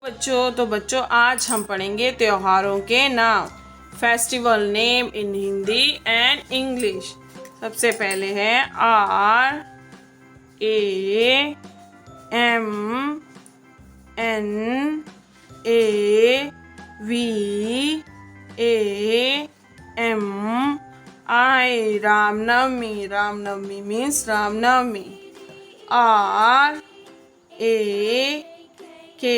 बच्चों आज हम पढ़ेंगे त्योहारों के नाम। Festival name in Hindi and English. सबसे पहले है R A M N A V A M I। Ramnavami. Ramnavami means Ramnavami. R A K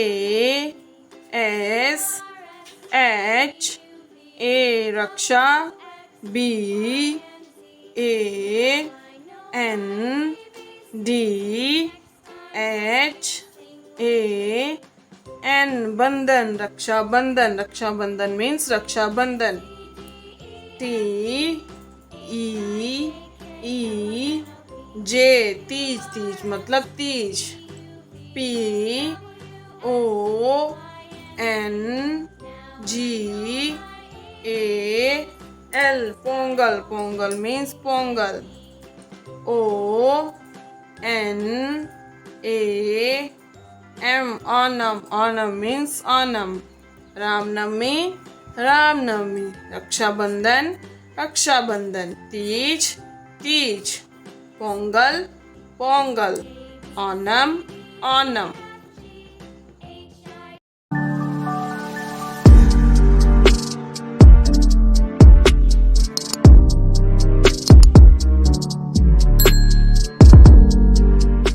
S H A Raksha. B A N D H A N बंधन। रक्षा बंधन। रक्षा बंधन मीन्स रक्षा बंधन। T E E J Teej. Teej मतलब Teej. P O N G A L Pongal. Pongal means Pongal. O N A M Onam. Onam means Onam. Ramnavami. Ramnavami. Rakshabandhan. Rakshabandhan. Teej. Teej. Pongal. Pongal. Onam. Onam.